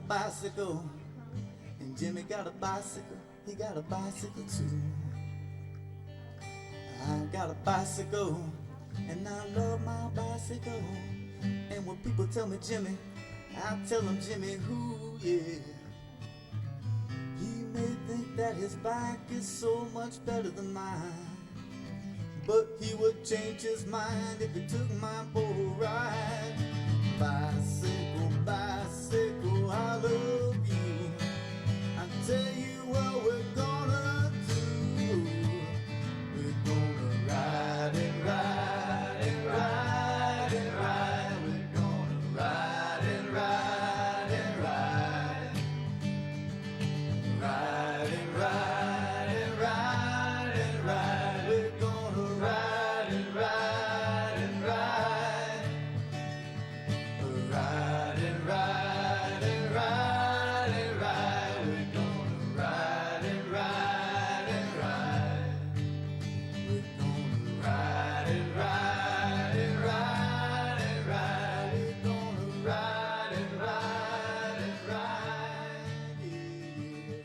bicycle, and Jimmy got a bicycle. He got a bicycle too. I got a bicycle, and I love my bicycle. And when people tell me Jimmy, I tell them Jimmy who, yeah. He may think that his bike is so much better than mine, but he would change his mind if he took mine for a ride. Bicycle, bicycle, I love you. I tell you what we're gonna do. We're gonna ride and ride and ride and ride. We're gonna ride and ride and ride. Ride and ride and ride and ride. We're gonna ride and ride and ride. Ride and ride and ride and ride. We're gonna ride and ride and ride. We're gonna ride and ride and ride and ride. We're gonna ride and ride and ride. Yeah, yeah.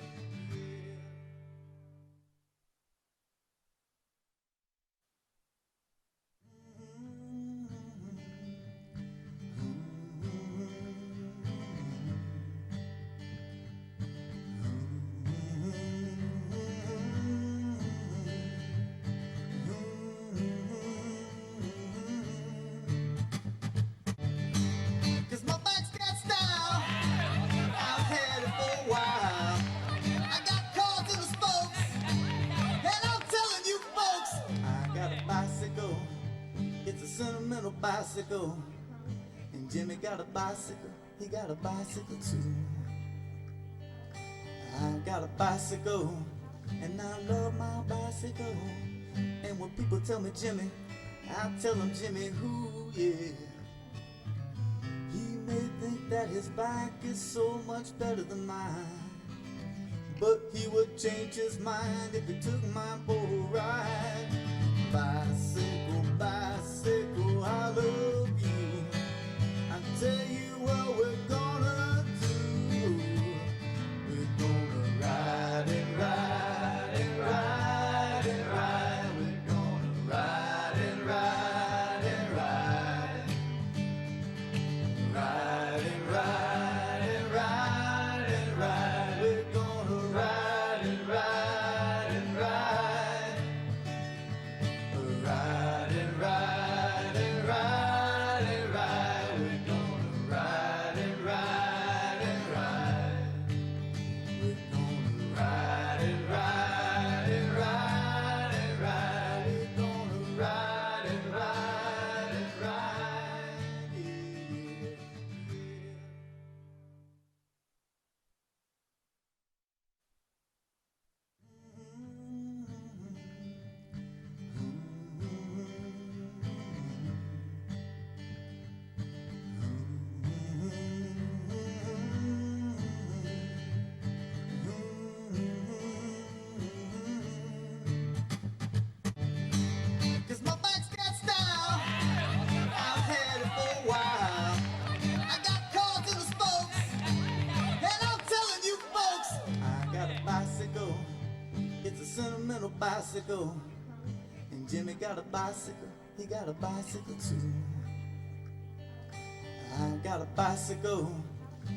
Cause my bike's got style. I've had it for a while. I got cars in the spokes, and I'm telling you folks, I got a bicycle. It's a sentimental bicycle. And Jimmy got a bicycle. He got a bicycle too. I got a bicycle, and I love my bicycle. And when people tell me Jimmy, I tell them Jimmy who, yeah. He may think that his bike is so much better than mine, but he would change his mind if he took mine for a ride. Bicycle, bicycle, I love you. I tell you what we're gonna do. We're gonna ride and ride and ride and ride. We're gonna ride and ride and ride. Ride and ride and ride and ride. We're gonna ride and ride and ride. Ride and ride and ride and ride. We're gonna ride and ride and ride. We're gonna ride and ride and ride and ride. We're gonna ride and ride and ride. Yeah, yeah. Cause my bike's got style. I've had it for a while. I got cars in the spokes, and I'm telling you folks, I got a bicycle. It's a sentimental bicycle. And Jimmy got a bicycle. He got a bicycle too. I got a bicycle,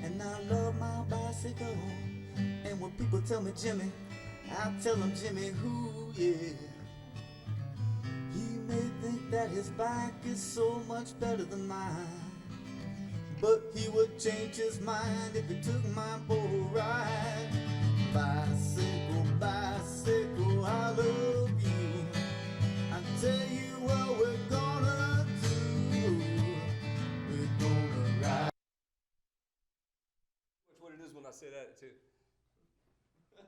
and I love my bicycle. And when people tell me Jimmy, I tell them Jimmy who, yeah. He may think that his bike is so much better than mine, but he would change his mind if he took mine for a ride. Bicycle, bicycle, I love you. I tell you what we're gonna do. We're gonna ride. That's what it is when I say that too. Can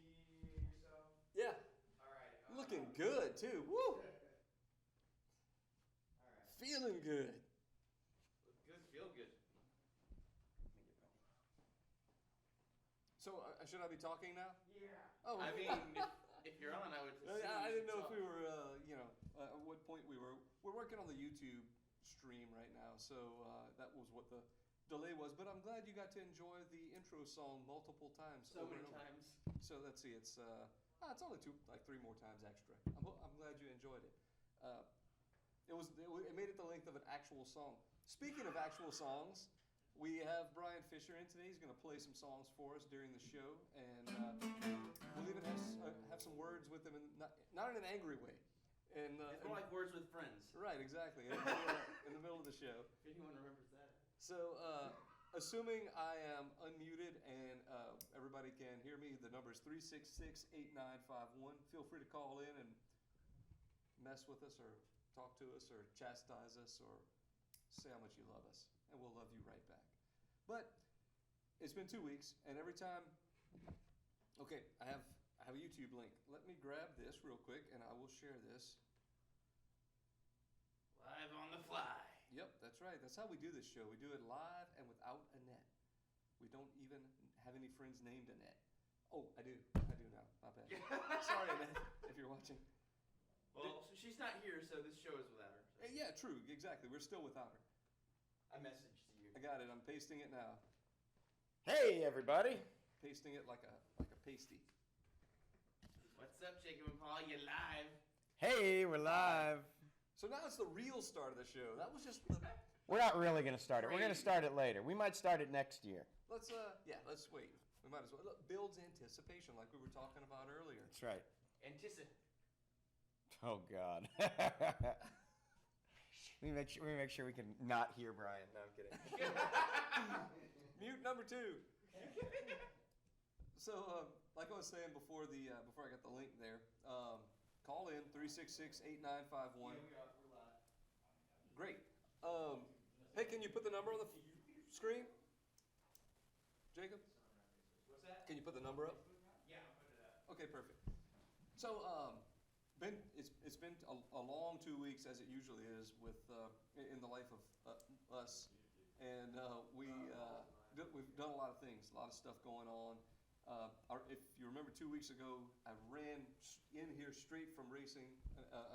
you see yourself? Yeah, All right. looking good too. Woo! All right. Feeling good. Look good, feel good. So should I be talking now? Yeah. Oh, I mean, if you're on, I would. I didn't know if we were, at what point we were. We're working on the YouTube stream right now, so that was what the delay was, but I'm glad you got to enjoy the intro song multiple times. So over many and over. times. So let's see, it's only three more times extra. I'm glad you enjoyed it. It made it the length of an actual song. Speaking of actual songs, we have Brian Fisher in today. He's going to play some songs for us during the show, and we'll even have some words with him, not in an angry way. And It's more like words with friends. right, exactly, in the middle of the show. If anyone remembers that. So, assuming I am unmuted and everybody can hear me, the number is 366-8951. Feel free to call in and mess with us or talk to us or chastise us or say how much you love us, and we'll love you right back. But it's been 2 weeks, and every time, okay, I have a YouTube link. Let me grab this real quick, and I will share this. Live on the fly. Yep, that's right. That's how we do this show. We do it live and without Annette. We don't even have any friends named Annette. Oh, I do now. My bad. Sorry, Annette, if you're watching. Well, she's not here, so this show is without her. So. Yeah, true. Exactly. We're still without her. I messaged you. I got it. I'm pasting it now. Hey, everybody. Pasting it like a pasty. What's up, Jacob and Paul? You live? Hey, we're live. So now it's the real start of the show. That was just the. We're not really going to start it. We're going to start it later. We might start it next year. Let's wait. We might as well. Look, builds anticipation, like we were talking about earlier. That's right. Anticipate. Oh God. we make sure we can not hear Brian. No, I'm kidding. Mute number 2. So, like I was saying before I got the link there, call in 366-8951. We're live. Great. Hey, can you put the number on the screen, Jacob? What's that? Can you put the number up? Yeah, I'll put it up. Okay, perfect. So, it's been a long 2 weeks, as it usually is, with in the life of us, and we've done a lot of things, a lot of stuff going on. If you remember 2 weeks ago, I ran in here straight from racing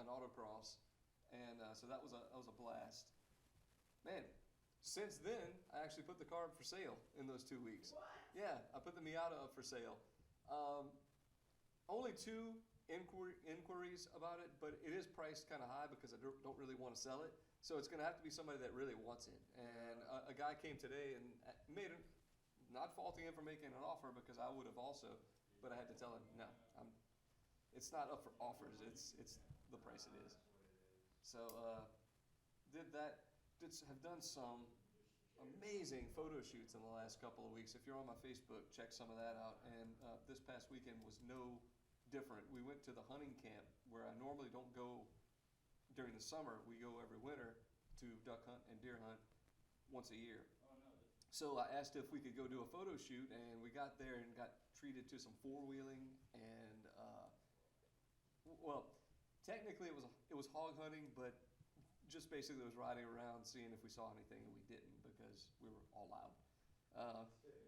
an autocross, and so that was a blast. Man, since then I actually put the car up for sale in those 2 weeks. What? Yeah, I put the Miata up for sale. Only 2 inquiries about it, but it is priced kind of high because I don't really want to sell it. So it's going to have to be somebody that really wants it. And a guy came today and made it. Not faulting him for making an offer because I would have also, but I had to tell him no. It's not up for offers. It's the price it is. So did that. Have done some amazing photo shoots in the last couple of weeks. If you're on my Facebook, check some of that out. And this past weekend was no different. We went to the hunting camp where I normally don't go during the summer. We go every winter to duck hunt and deer hunt once a year. So I asked if we could go do a photo shoot, and we got there and got treated to some four-wheeling, and well, technically it was hog hunting, but just basically it was riding around seeing if we saw anything, and we didn't because we were all out.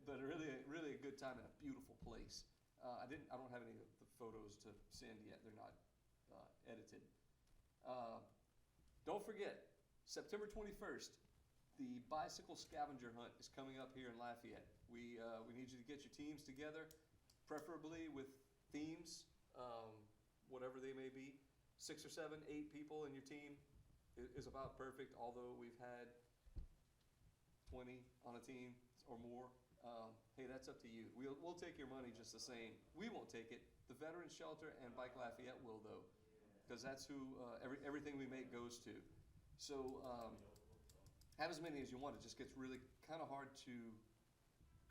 But really a good time in a beautiful place. I don't have any of the photos to send yet. They're not edited. Don't forget, September 21st. The bicycle scavenger hunt is coming up here in Lafayette. We need you to get your teams together, preferably with themes, whatever they may be. 6 or 7, 8 people in your team is about perfect, although we've had 20 on a team or more. Hey, that's up to you. We'll take your money just the same. We won't take it. The Veterans Shelter and Bike Lafayette will, though, because that's who everything we make goes to. So have as many as you want. It just gets really kind of hard to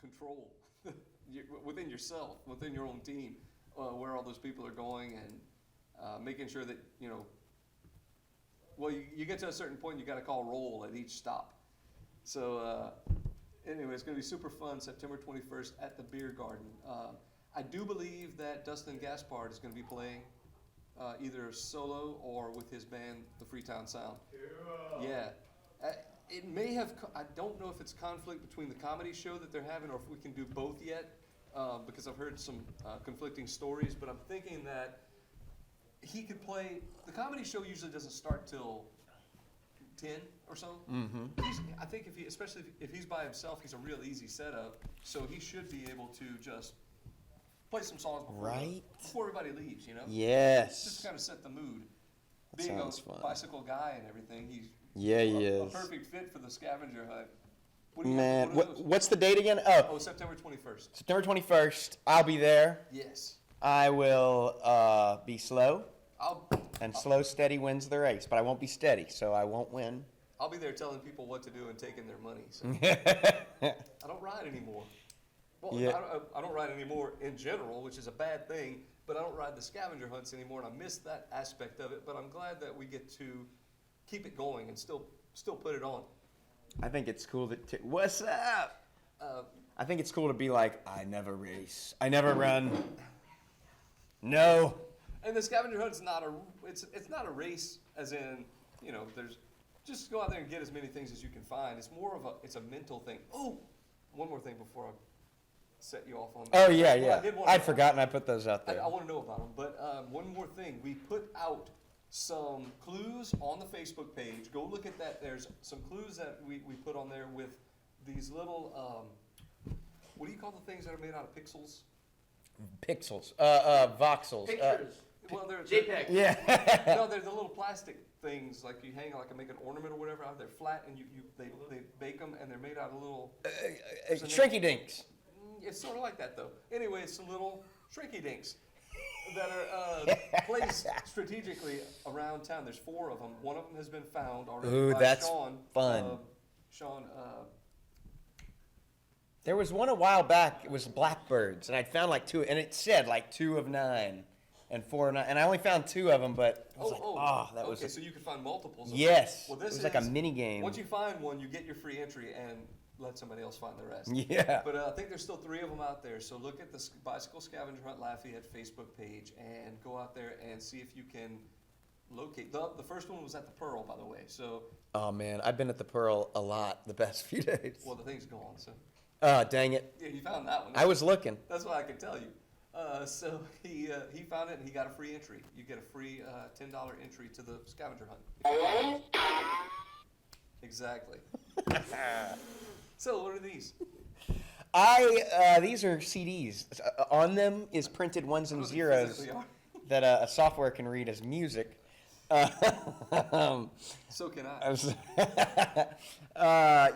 control within yourself, within your own team, where all those people are going, and making sure that, well, you get to a certain point, you got to call roll at each stop. So anyway, it's going to be super fun, September 21st at the Beer Garden. I do believe that Dustin Gaspard is going to be playing either solo or with his band, the Freetown Sound. Cool. Yeah. It may have, I don't know if it's conflict between the comedy show that they're having or if we can do both yet, because I've heard some conflicting stories, but I'm thinking that he could play, the comedy show usually doesn't start till 10 or so. Mm-hmm. I think especially if he's by himself, he's a real easy setup. So he should be able to just play some songs before everybody leaves, you know? Yes. Just kind of set the mood. That Being sounds a fun. bicycle guy and everything, he's Yeah, he a is. perfect fit for the scavenger hunt. What do you Man, what are those? what's the date again? Oh, September 21st. September 21st. I'll be there. Yes. I will be slow, I'll slow, steady wins the race. But I won't be steady, so I won't win. I'll be there telling people what to do and taking their money. So I don't ride anymore. Well, Yeah. I don't ride anymore in general, which is a bad thing. But I don't ride the scavenger hunts anymore, and I miss that aspect of it. But I'm glad that we get to keep it going and still put it on. I think it's cool that. What's up? I think it's cool to be like, I never race. I never run. No. And the scavenger hunt's not it's not a race, as in, you know, there's just go out there and get as many things as you can find. It's more of it's a mental thing. Oh, one more thing before I set you off on. Oh yeah, Well, yeah. I'd forgotten I put those out there. I want to know about them, but one more thing. We put out some clues on the Facebook page. Go look at that. There's some clues that we put on there with these little, what do you call the things that are made out of pixels? Pixels. Voxels. Pictures. Well, they're JPEG. Yeah. no, they're the little plastic things like you hang like make an ornament or whatever out. They're flat and they bake them and they're made out of little. Shrinky dinks. It's sort of like that though. Anyway, it's some little shrinky dinks that are placed strategically around town. There's 4 of them. One of them has been found already. Ooh, by that's Sean. fun. Sean. There was one a while back. It was blackbirds, and I found like 2, and it said like 2 of 9, and 4 of 9, and I only found 2 of them. But I was that was okay. So you could find multiples. Of yes. Them. Well, it this was like a mini game. Once you find one, you get your free entry and let somebody else find the rest. Yeah. But I think there's still 3 of them out there. So look at the Bicycle Scavenger Hunt Lafayette Facebook page and go out there and see if you can locate. The first one was at the Pearl, by the way. So. Oh man, I've been at the Pearl a lot the past few days. Well, the thing's gone. So. Oh dang it! Yeah, you found that one. I was looking. That's what I can tell you. So he found it and he got a free entry. You get a free $10 entry to the scavenger hunt. Exactly. So what are these? These are CDs. On them is printed ones and zeros Physically are. that a software can read as music. So can I.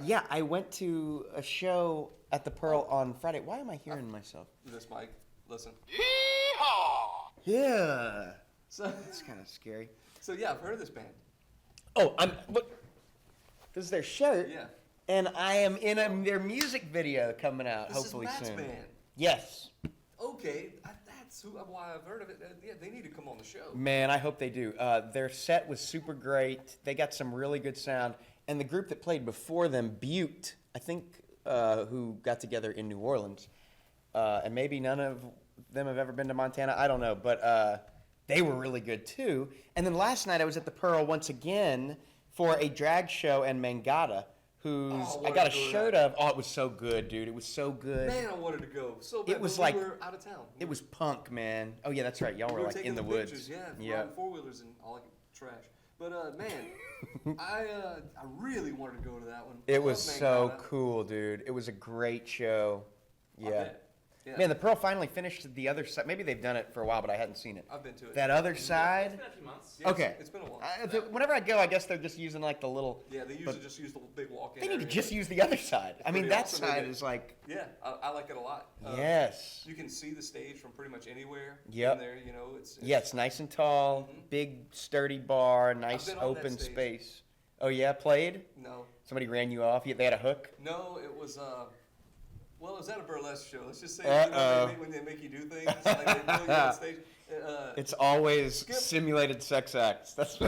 Yeah, I went to a show at the Pearl on Friday. Why am I hearing myself? This mic. Listen. Yeah. So It's kind of scary. So yeah, I've heard of this band. Oh, look. This is their shirt. Yeah. And I am in their music video coming out This hopefully is Matt's soon. band. Yes. Okay, that's why I've heard of it. Yeah, they need to come on the show. Man, I hope they do. Their set was super great. They got some really good sound. And the group that played before them, Butte, I think, who got together in New Orleans, and maybe none of them have ever been to Montana. I don't know. But they were really good, too. And then last night I was at the Pearl once again for a drag show and Mangata, whose I got a shirt of. Oh, it was so good, dude. It was so good. Man, I wanted to go so bad. It was but like- we were out of town. It was punk, man. Oh, yeah, that's right. Y'all were like taking in the pictures, woods. Yeah, riding 4-wheelers and all that trash. But man, I really wanted to go to that one. It I was love so Mangata. cool, dude. It was a great show. I Yeah. bet. Yeah. Man, the Pearl finally finished the other side. Maybe they've done it for a while, but I hadn't seen it. I've been to it. That other It's side. been a few months. Yeah, Okay. It's been a while. Whenever I go, I guess they're just using like the little. Yeah, they usually just use the big walk-in. They need to area. just use the other side. I mean, pretty that awesome, side isn't it? is like. Yeah, I like it a lot. Yes. You can see the stage from pretty much anywhere. Yep. In there, you know, it's Yeah, it's nice and tall, big sturdy bar, nice been on that open stage. space. Oh yeah, played. No, Somebody ran you off. They had a hook. no, it was well, it was at a burlesque show. Let's just say Uh-oh. when they make you do things, like they pull you on stage. It's always Skip. simulated sex acts. That's.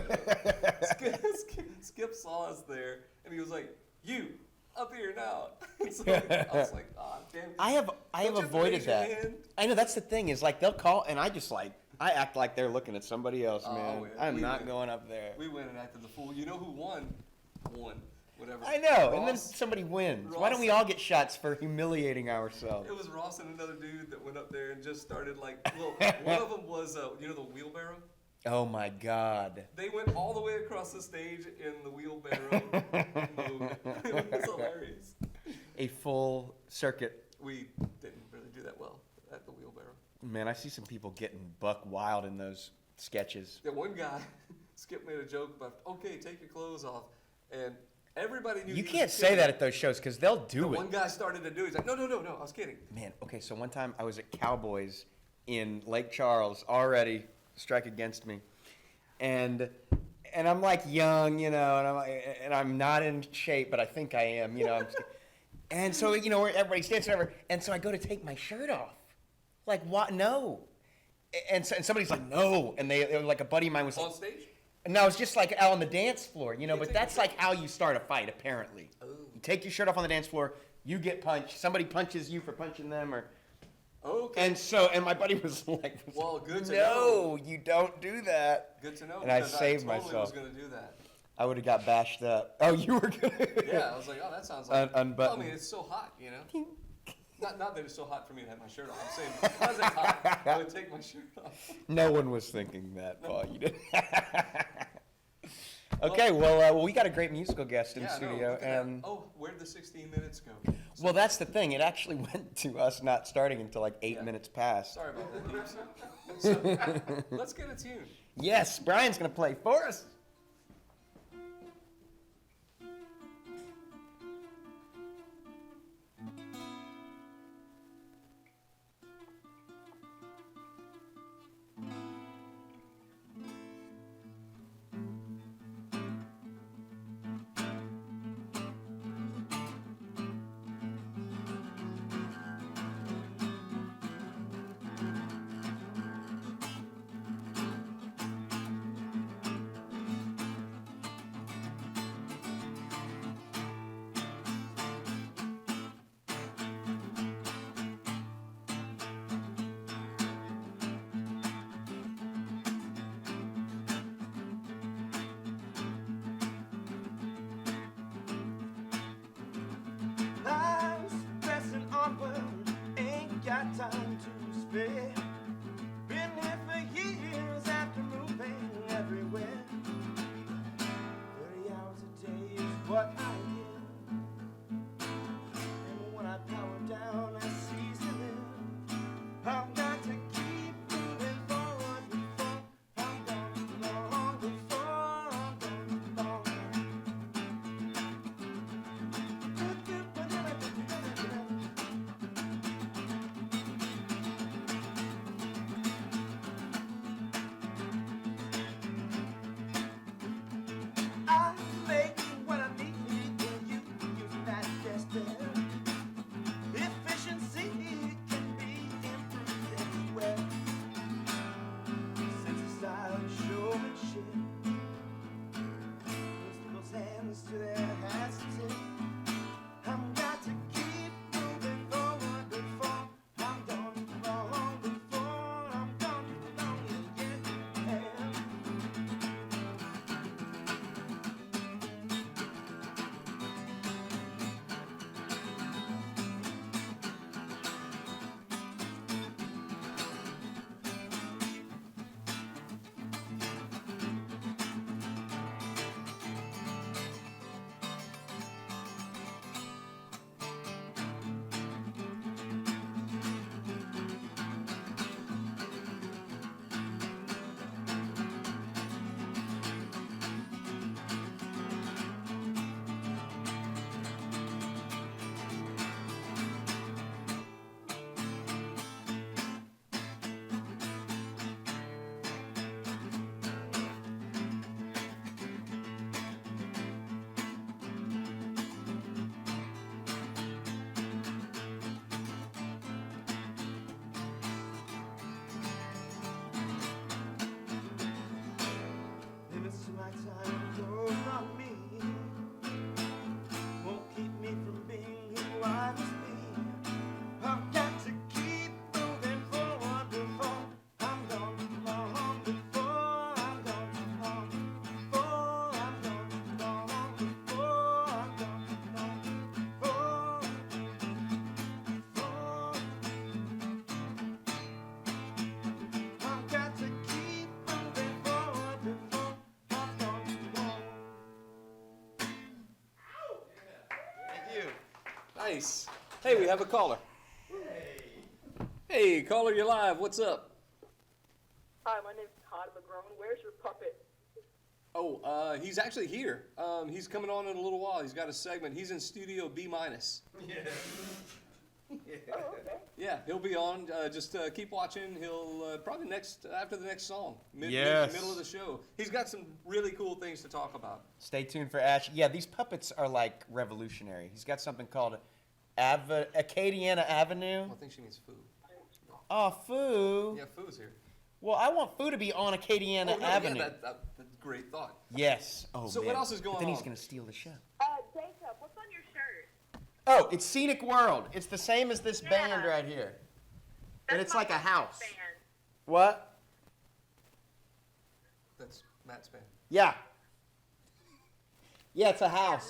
Skip saw us there, and he was like, "You up here now?" So I was like, "Ah, damn." I have Don't you have to avoided raise your that. hand? I know that's the thing is like they'll call and I just like I act like they're looking at somebody else, Oh, man. yeah, I'm we not win. going up there. We went and acted the fool. You know who won? Whatever. I know, and then Ross. somebody wins. Why Ross- don't we all get shots for humiliating ourselves? It was Ross and another dude that went up there and just started like, well, one of them was, you know, the wheelbarrow. Oh my God. They went all the way across the stage in the wheelbarrow mode. It was hilarious. A full circuit. We didn't really do that well at the wheelbarrow. Man, I see some people getting buck wild in those sketches. Yeah, one guy, Skip made a joke about, okay, take your clothes off. And everybody knew You he was can't say kidding. that at those shows because they'll do The it. one guy started to do it. He's like, no, I was kidding. Man, okay, so one time I was at Cowboys in Lake Charles, already strike against me, and I'm like young, and I'm not in shape, but I think I am, and so everybody's dancing over, and so I go to take my shirt off, like what? No, and somebody's like no, and they were like a buddy of mine was On like, stage? no, it's just like out on the dance floor, but take that's your like how you start a fight apparently. Oh. You take your shirt off on the dance floor, you get punched, somebody punches you for punching them, or. Okay. And my buddy was like, Well, good to no, know. you don't do that. Good to know. And I because saved I totally myself. was going to do that. I would have got bashed up. Oh, you were going to? Yeah, I was like, oh, that sounds like. Unbutton. I mean, it's so hot, Not that it's so hot for me to have my shirt off. I'm saying because it's hot, I would take my shirt off. No one was thinking that, Paul. You did. Okay, well, we got a great musical guest in the studio, look at that. and Oh, where did the 16 minutes go? well, that's the thing. It actually went to us not starting until like 8 Yeah. minutes past. Sorry about that, Heaps. So, let's get a tune. Yes, Brian's gonna play for us. Life's pressing onward, ain't got time to spare. Been here for years after moving everywhere. 30 hours a day is what I get. And when I power down, I cease to live. I've got to keep moving forward before I'm gone long, before I'm gone long. I make what I need when you use that best there. Efficiency can be improved anywhere. Sense of style and showmanship. Those hands to their hats to tip. I've got to keep moving forward before I'm done long, before I'm done long, yeah. Nice. Hey, we have a caller. Hey, caller, you're live. What's up? Hi, my name's Todd McGrone. Where's your puppet? Oh, he's actually here. He's coming on in a little while. He's got a segment. He's in Studio B-. Oh, okay. Yeah, he'll be on. Just keep watching. He'll probably after the next song, Yes. middle of the show. He's got some really cool things to talk about. Stay tuned for Ash. Yeah, these puppets are like revolutionary. He's got something called Acadiana Avenue. Well, I think she means Foo. Oh, Foo. Yeah, Foo's here. Well, I want Foo to be on Acadiana Avenue. Yeah, that's a great thought. Yes. Oh, So man. what else is going But then he's on? going to steal the show. Jacob, what's on your shirt? Oh, it's Scenic World. It's the same as this Yeah. band right here. And it's my like a husband's house. band. What? That's Matt's band. Yeah. Yeah, it's a house.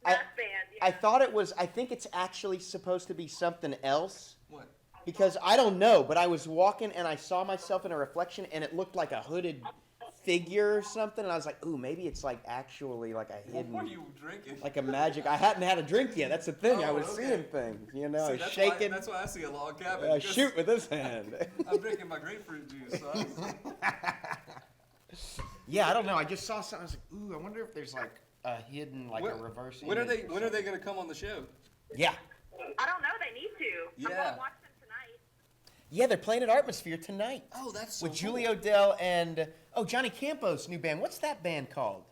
Matt's I- band. Yeah. I thought it was, I think it's actually supposed to be something else. What? Because I don't know, but I was walking and I saw myself in a reflection and it looked like a hooded figure or something. And I was like, ooh, maybe it's like actually like a hidden, What are you drinking? like a magic. I hadn't had a drink yet. That's the thing. I Oh, was okay. seeing things, you know, I See, was that's shaking. That's why I see a log cabin. because Shoot with this hand. I'm drinking my grapefruit juice. So Yeah, I don't know. I just saw something. I was like, ooh, I wonder if there's like a hidden, like a reverse. when are image or they something. going to come on the show? Yeah. I don't know. They need to. I'm Yeah. going to watch them tonight. Yeah, they're playing at Atmosphere tonight. Oh, that's With Julie Odell and, Johnny Campos' new band. What's that band called?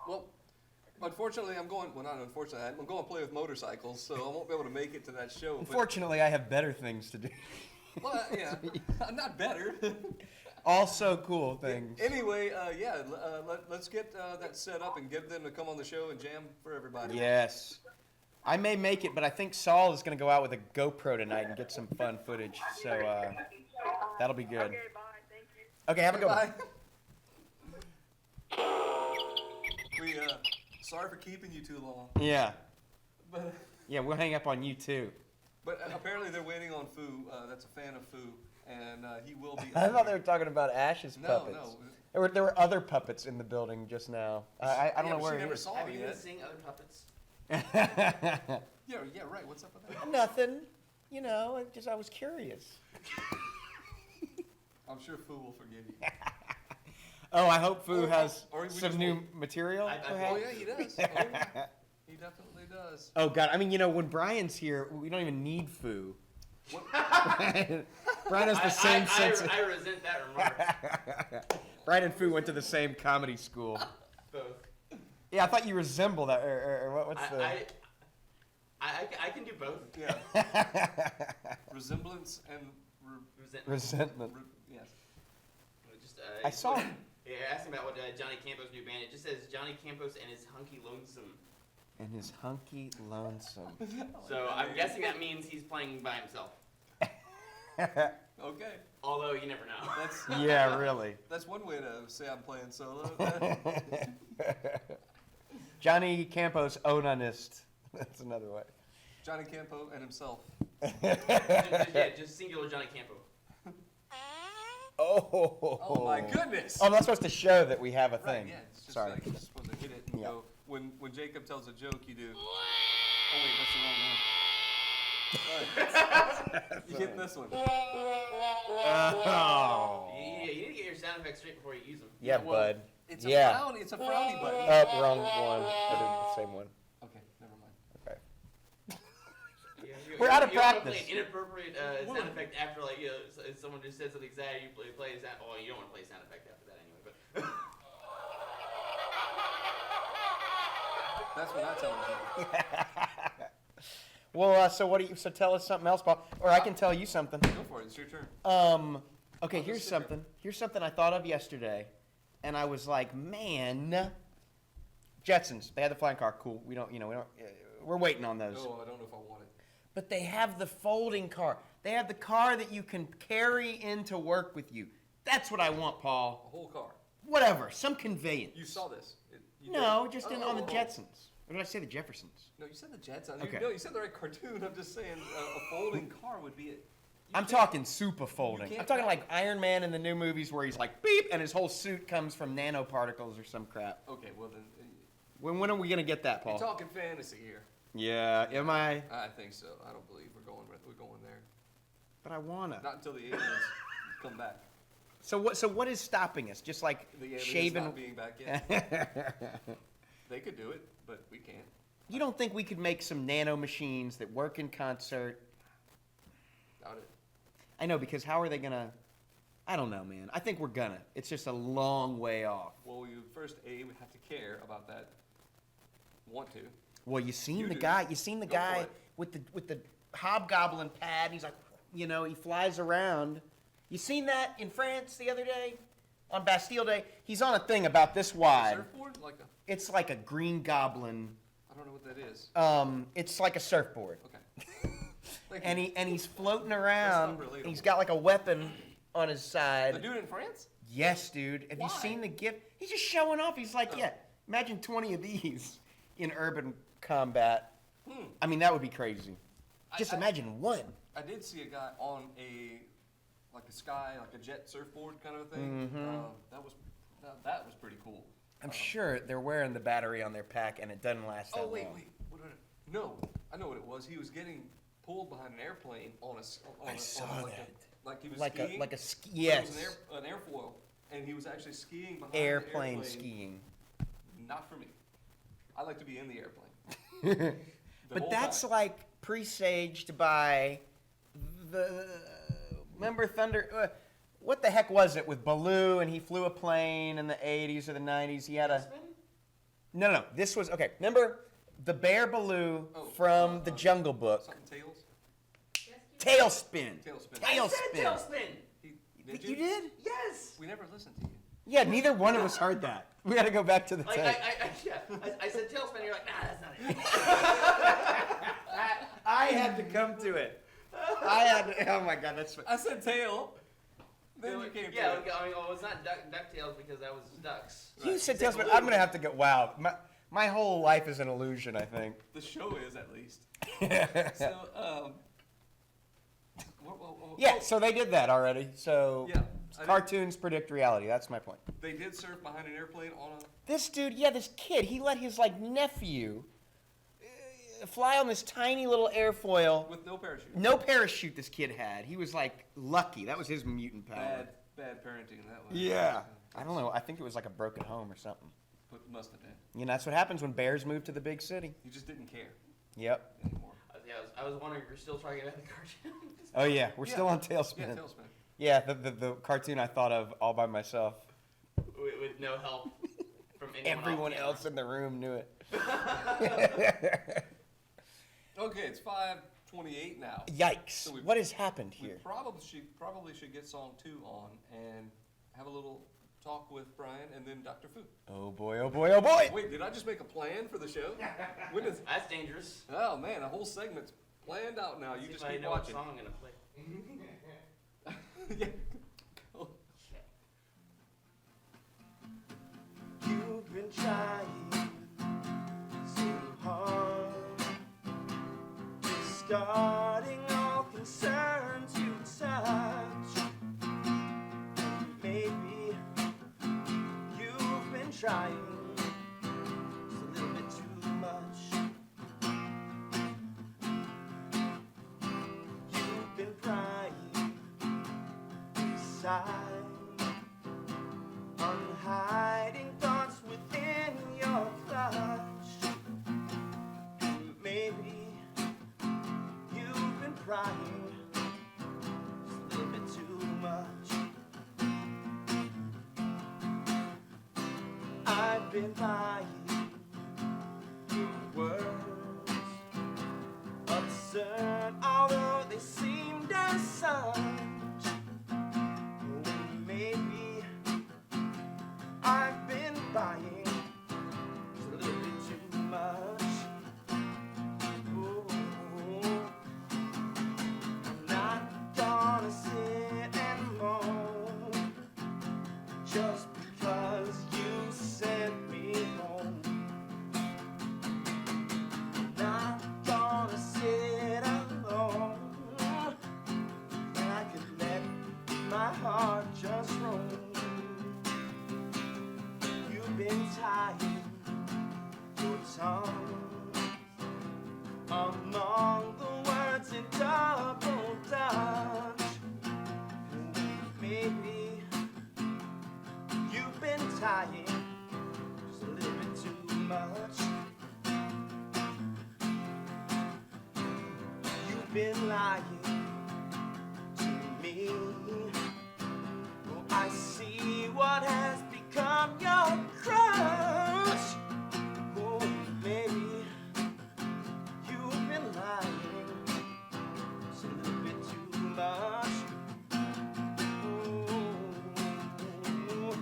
Well, unfortunately, I'm going. Well, not unfortunately, I'm going to play with motorcycles, so I won't be able to make it to that show. but- Unfortunately, I have better things to do. Well, yeah, I'm not better. Also cool things. Anyway, let's get that set up and get them to come on the show and jam for everybody. Yes. I may make it, but I think Saul is going to go out with a GoPro tonight and get some fun footage. So that'll be good. Okay, bye. Thank you. Okay, have a good one. Bye. Sorry for keeping you too long, Yeah. but Yeah, we'll hang up on you too. apparently they're waiting on Foo. That's a fan of Foo, and he will be. I thought they were talking about Ash's No, puppets. no. There were other puppets in the building just now. I don't Yeah, know but where she he never is. saw Have it you been yet. seeing other puppets? Yeah, right. What's up with that? Nothing. You know, I was curious. I'm sure Foo will forgive you. Oh, I hope Foo Or- has or we some just new won't- material. I- perhaps? Oh yeah, he does. Oh, yeah. He definitely does. Oh God, I mean, when Brian's here, we don't even need Foo. What? Brian has the same sense. I resent that remark. Brian and Foo went to the same comedy school. Both. Yeah, I thought you resemble that. Or what's the? I can do both. Yeah. Resemblance and Resentment. yes. Just, I saw. Yeah, asking about what Johnny Campos' new band. It just says Johnny Campos and his hunky lonesome. And his hunky lonesome. So I'm guessing that means he's playing by himself. Okay. Although you never know. That's Yeah, really. that's one way to say I'm playing solo. Johnny Campos onanist. That's another way. Johnny Campo and himself. just singular Johnny Campo. Oh. Oh my goodness. Oh, I'm not supposed to show that we have a Right, thing. yeah, it's just Sorry. like you're supposed to hit it and Yeah. go. When Jacob tells a joke, you do. Oh wait, that's the wrong one. You hit this one. Oh. You need to get your sound effects straight before you use them. Yeah, well, bud. It's a Yeah. frowny. It's a frowny button. Oh, wrong one. I did the same one. Okay, never mind. Okay. You- We're out of you don't wanna practice. Play an inappropriate sound effect after someone just said something sad. You play a sound. Oh, you don't want to play a sound effect after that anyway. But That's what I tell him. Well, so tell us something else, Paul, or I can tell you something. Go for it. It's your turn. Okay, I'll here's just sit here. something. Here's something I thought of yesterday, and I was like, man, Jetsons. They had the flying car. Cool. We're waiting on those. Oh, I don't know if I want it. But they have the folding car. They have the car that you can carry into work with you. That's what I want, A Paul. whole car. Whatever, some conveyance. You saw this? You No, did? just Oh, on the oh, oh. Jetsons. Or did I say the Jeffersons? No, you said the Jetsons. Okay. No, you said the right cartoon. I'm just saying a folding car would be it. I'm talking super folding. can't I'm talking drive. like Iron Man in the new movies where he's like beep and his whole suit comes from nanoparticles or some crap. Okay, well then, When are we gonna get that, You're Paul? talking fantasy here. Yeah, am I? I think so. I don't believe we're going there. But I wanna. Not until the aliens come back. So what is stopping us? Just like The aliens shaving. not being back yet. They could do it, but we can't. You don't think we could make some nano machines that work in concert? Doubt it. I know, because how are they gonna? I don't know, man. I think we're gonna. It's just a long way off. Well, we first we have to care about that. Want to? Well, you seen You the do. guy? You seen the Go for guy it. with the hobgoblin pad? And he's like, he flies around. You seen that in France the other day, on Bastille Day? He's on a thing about this wide. Surfboard? Like a? It's like a green goblin. I don't know what that is. It's like a surfboard, Okay. Thank and you. he's floating around. relatable. And he's got like a weapon on his side. The dude in France? Yes, dude. Have you Why? seen the gift? He's just showing off. He's like, yeah, imagine 20 of these in urban combat. I mean, that would be crazy. Just imagine one. I did see a guy on like a jet surfboard kind of a thing. That was pretty cool. I'm sure they're wearing the battery on their pack, and it doesn't last that Oh wait. long. No, I know what it was. He was getting pulled behind an airplane I saw that. Like he was Like skiing. a ski. It Yes. was an airfoil, and he was actually skiing behind Airplane the airplane. skiing. Not for me. I like to be in the airplane. But whole that's time. like presaged by the. Remember Thunder? What the heck was it with Baloo, and he flew a plane in the 80s or the 90s? He had a. No. This was okay. Remember the bear Baloo from the Jungle Book? Something tails. Tailspin. Tailspin. Tailspin. Tailspin. Did You did? Yes. We never listened to you. Yeah. Neither one of us heard that. We got to go back to the Like tape. I said tailspin. You're like, nah, that's not it. I had to come to it. I had to. Oh my God, that's. I said tail. Then you came yeah, to it. I mean, well, it's not DuckTales because that was ducks. You said Said tailspin. Baloo. I'm gonna have to go. Wow, my whole life is an illusion. I think. The show is at least. So, Yeah, so they did that already. So Yeah, I cartoons predict reality. That's my point. They did surf behind an airplane on a. This dude, this kid, he let his nephew fly on this tiny little airfoil. With no parachute. No parachute this kid had. He was lucky. That was his mutant power. Bad parenting that way. Yeah. I don't know. I think it was like a broken home or something. But must have been. That's what happens when bears move to the big city. You just didn't care Yep. anymore. I was wondering if you're still talking about the cartoon. Oh yeah, we're Yeah. still on Tailspin. Yeah, tailspin. Yeah, the cartoon I thought of all by myself. with no help from anyone Everyone off else in the room knew it. Okay, it's 5:28 now. Yikes! So we- What has happened We here? probably should get song 2 on and have a little talk with Brian and then Dr. Fu. Oh boy! Oh boy! Oh boy! Wait, did I just make a plan for the show? When is, That's dangerous. oh man, a whole segment's planned out now. You See just if I keep know watching. what song I'm gonna play. Yeah. Go. You've been trying so hard, discarding all concerns you touch. Maybe you've been trying just a little bit too much. You've been crying inside, unhiding thoughts within your clutch. Maybe you've been crying just a little bit too much. I've been buying your words, absurd although they seemed as such. Maybe I've been buying just a little bit too much. Ooh, I'm not gonna sit and moan just because you sent me home. I'm not gonna sit alone, and I could let my heart just roam. You've been trying tongue among the words in double Dutch. Maybe you've been tying just a little bit too much. You've been lying to me. Oh, I see what has become your crush. Oh, maybe you've been lying just a little bit too much. Oh,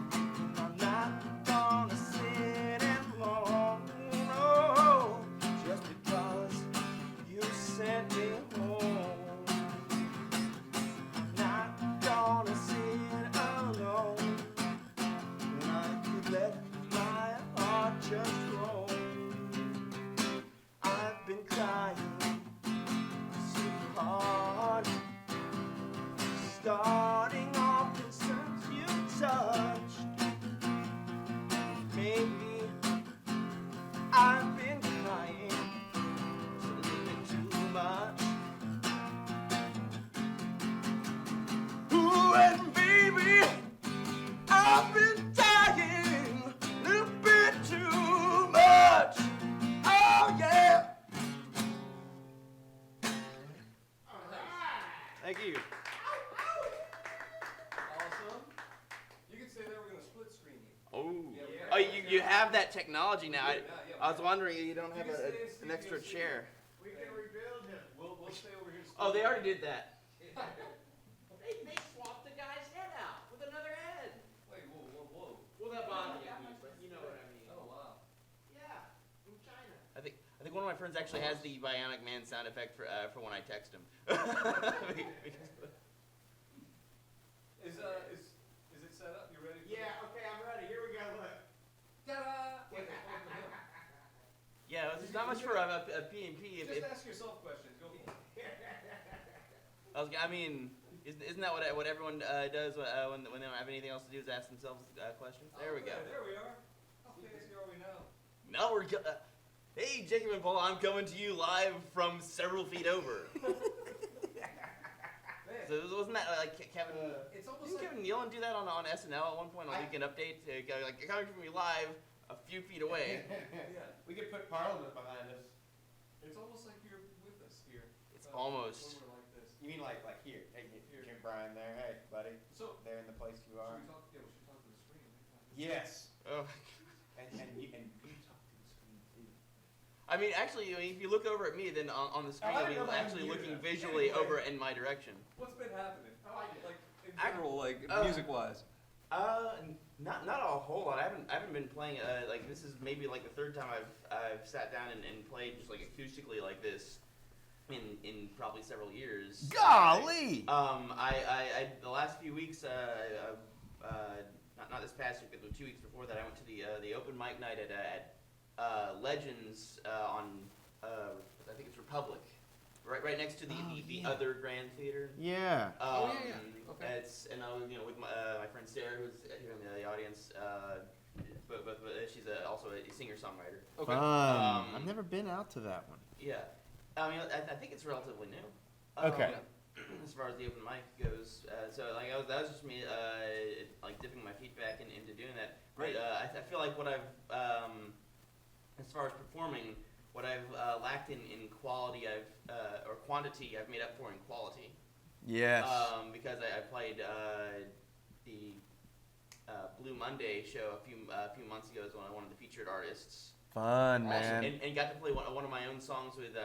I'm not gonna sit and mourn, no, just because you sent me home. I'm not gonna sit alone when I could let my heart just roam. I've been crying so hard, starting off concerns you touched. Maybe I've been crying just a little bit too much. Ooh, and baby, I've been dying a little bit too much. Oh yeah. Thank you. Awesome. You can stay there. We're gonna split screen you. Oh, Yeah, oh, you have that technology now. Yeah, I was wondering you don't You have can stay in an extra studio. chair. We can rebuild him. We'll stay over here. Oh, they already did that. They swapped the guy's head out with another head. Wait, whoa. Well, that bothered me, but you know what I mean. Oh wow. Yeah, from China. I think one of my friends actually has the Bionic Man sound effect for when I text him. Is it set up? You ready? Yeah, okay, I'm ready. Here we go, look. Ta-da! Wait, Yeah, it's not much for a P&P. just ask yourself questions. Go for it. I mean, isn't that what everyone does when they don't have anything else to do is ask themselves questions? There we go. There we are. How fancy are we now? Now we're hey, Jacob and Paul, I'm coming to you live from several feet over. Man, So wasn't that like Kevin? it's almost Didn't like Kevin Nealon do that on SNL at one point on Weekend Update? Like coming from me live a few feet away. yeah. We could put Parliament behind us. It's almost like you're with us here. It's almost. When we're like this. You mean like here? Hey, Jim Bryan there. Hey, buddy. So, There in the place you are. should we talk? Yeah, we should talk to the screen. Yes. Oh. And you talk to the screen too. I mean, actually, if you look over at me, then on the screen, I you'll know be I'm actually here. looking visually Anyway. over in my direction. What's been happening? I like it. Like in general, like Uh, music-wise. Not a whole lot. I haven't been playing. Like this is maybe like the third time I've sat down and played just like acoustically like this in probably several years. Golly! I the last few weeks, not this past week, but the 2 weeks before that, I went to the open mic night at Legends on I think it's Republic, right next to the other Grand Theater. Yeah. Okay. It's with my friend Sarah, who's here in the audience, but she's also a singer-songwriter. Okay. Fun. I've never been out to that one. Yeah, I mean, I think it's relatively new. Okay. As far as the open mic goes, so like that was just me, like dipping my feet back into doing that. Great. But I feel like what I've, as far as performing, what I've lacked in quality, or quantity, I've made up for in quality. Yes. Because I played the Blue Monday show a few months ago as one of the featured artists. Fun, man. And got to play one of my own songs with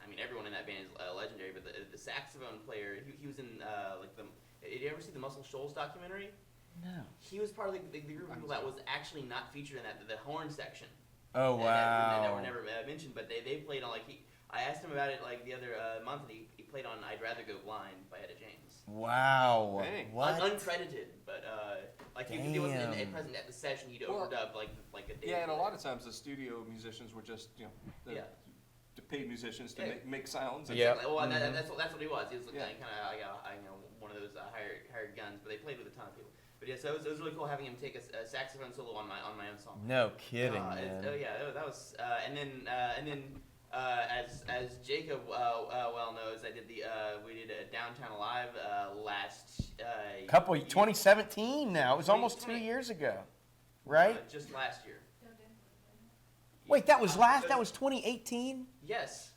I mean, everyone in that band is legendary, but the saxophone player, he was in did you ever see the Muscle Shoals documentary? No. He was part of the group of people that was actually not featured in the horn section. Oh, wow. That were never mentioned, but they played on I asked him about it the other month, and he played on "I'd Rather Go Blind" by Etta James. Wow. Dang. What? Uncredited, but he wasn't present at the session. He'd Well, overdub like a day. Yeah, and a later. lot of times the studio musicians were just the paid musicians to make sounds. And Yeah. Well, that's what he was. He was Yeah. kind of like one of those hired guns, but they played with a ton of people. But yeah, so it was really cool having him take a saxophone solo on my own song. No kidding, man. Oh yeah, that was and then as Jacob well knows, we did a Downtown Live last 2017 now. It was almost 2 years ago, right? Just last year. Wait, that was 2018? Yes.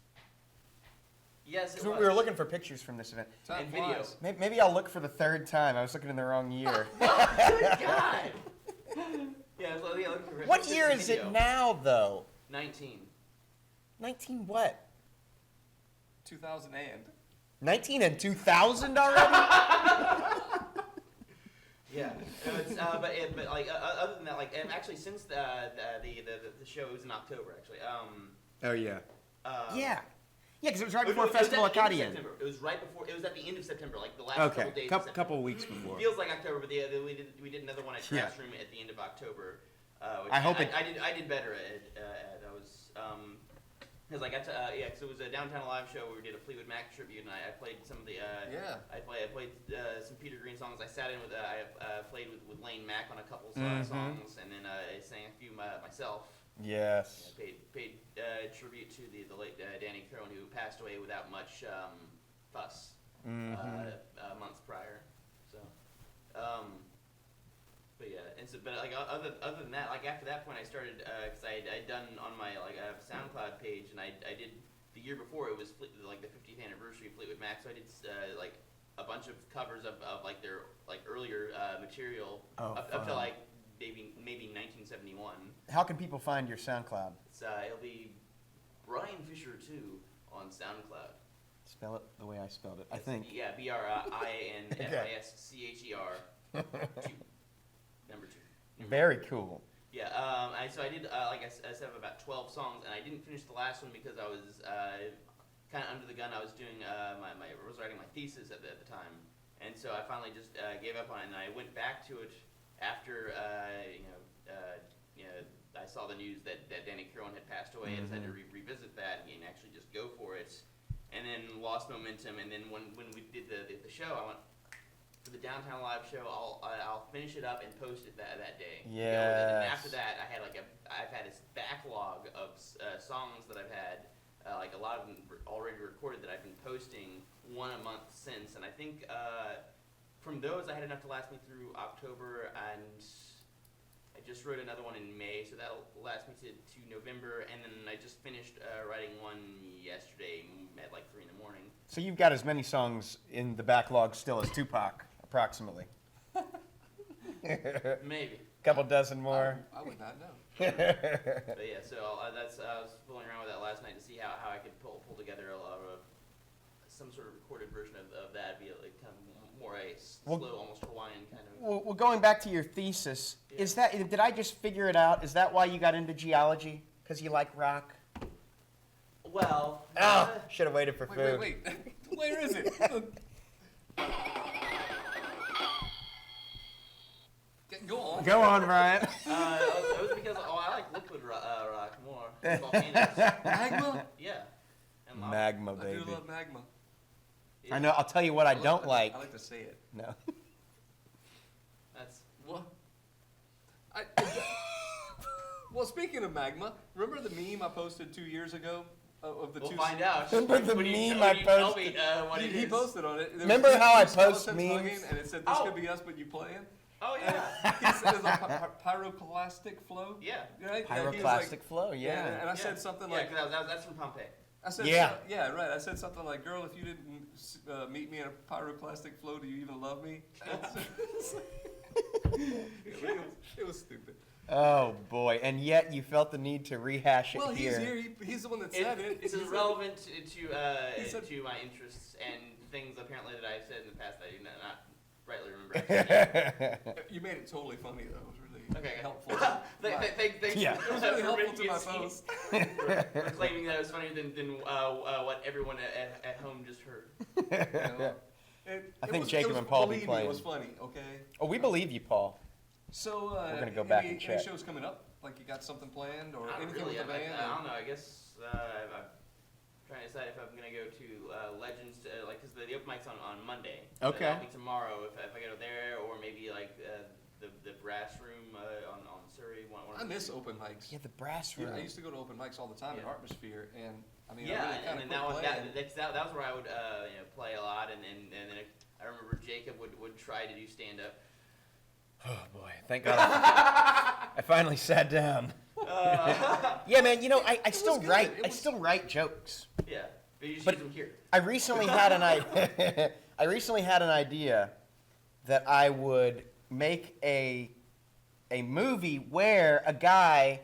Yes, it 'Cause was. we were looking for pictures from this event. Time And video. flies. Maybe I'll look for the third time. I was looking in the wrong year. Good God. Yeah, looking for What pictures year and is it video. now, though? 19. 19 what? 2000 and. 19 and 2000 already? Yeah, but like other than that, like and actually since the show was in October actually. Oh, yeah. Yeah. Yeah, because it was right It before was Festival at the end of Acadian. September. It was right before. It was at the end of September, like the last Okay, couple days. of September. couple weeks before. Feels like October, but we did another one at Yeah. Trash Room at the end of October. Which I hope I did better at. I was because I got to because it was a Downtown Live show where we did a Fleetwood Mac tribute, and I played some of the Yeah. I played some Peter Green songs. I sat in with I played with Lane Mack on a couple Mhm. songs, and then I sang a few myself. Yes. Paid tribute to the late Danny Crone, who passed away without much fuss months prior. So, but yeah, and so but like other than that, like after that point, I started because I'd done on my SoundCloud page, and I did the year before it was like the 50th anniversary of Fleetwood Mac, so I did like a bunch of covers of like their like earlier material up to like maybe 1971. How can people find your SoundCloud? It's it'll be Brian Fisher 2 on SoundCloud. Spell it the way I spelled it, I think. Yeah, BRIANFISCHER 2. Number 2. Very cool. Yeah, so I did like I said about 12 songs, and I didn't finish the last one because I was kind of under the gun. I was doing I was writing my thesis at the time, and so I finally just gave up on it, and I went back to it after I saw the news that Danny Crone had passed away, and decided to revisit that and actually just go for it, and then lost momentum. And then when we did the show, I went for the Downtown Live show. I'll finish it up and post it that day. Yes. And after that, I've had this backlog of songs that I've had. Like a lot of them already recorded that I've been posting one a month since, and I think from those I had enough to last me through October, and I just wrote another one in May, so that'll last me to November, and then I just finished writing one yesterday at like 3 in the morning. So you've got as many songs in the backlog still as Tupac, approximately. Maybe. Couple dozen more. I would not know. But yeah, so I was fooling around with that last night to see how I could pull together some sort of recorded version of that, be like kind of more a slow, almost Hawaiian kind of. Well, going back to your thesis, did I just figure it out? Is that why you got into geology? Because you like rock? Well. Should have waited for food. Wait. Where is it? Go on. Go on, Brian. It was because I like liquid rock more. Volcanoes. Magma? Yeah. And lava. Magma, I baby. do love magma. Yeah. I know. I'll tell you what I don't like. I like to say it. No. That's What? Well, speaking of magma, remember the meme I posted 2 years ago of the we'll two? find out. Remember the When you meme tell I me posted? what it He is. posted on it. There Remember was how I two post skeletons memes? hugging, and it said, "This Oh. could be us, but you playing." Oh yeah. He said it was a pyroclastic flow. Yeah. Right? Yeah, he was Pyroclastic like- flow, yeah. And I said something Yeah, like, 'cause that's from Pompeii. I said, Yeah. yeah, right. I said something like, "Girl, if you didn't meet me in a pyroclastic flow, do you even love me?" It was stupid. Oh boy! And yet you felt the need to rehash it Well, he's here. here. He's the one that said it. It's He said- relevant to He said- to my interests and things apparently that I've said in the past that I do not rightly remember. Actually. You made it totally funny though. It was really Okay. helpful. Thanks. Yeah. It was really for helpful making to my it seem- post. for claiming that it was funnier than what everyone at home just heard. I think Jacob and Paul be believe me, playing. It was funny, okay? Oh, we believe you, Paul. So, We're gonna go back and any check. shows coming up? Like you got something planned or Not anything really. with the band? I don't know. I guess I'm trying to decide if I'm gonna go to Legends, because the open mic's on Monday. Okay. That'll be tomorrow if I go there, or maybe like I miss open mics. Yeah, the brass Yeah, room. I used to go to open mics all the time Yeah. in Artmosphere, and I mean, Yeah, I really kind and of then quit playing. that was where I would play a lot, and then I remember Jacob would try to do stand up. Oh boy, thank God I finally sat down. Yeah, man, you know, I still good. write. It I was- still write jokes. Yeah, but you just But- use them here. I recently had I recently had an idea that I would make a movie where a guy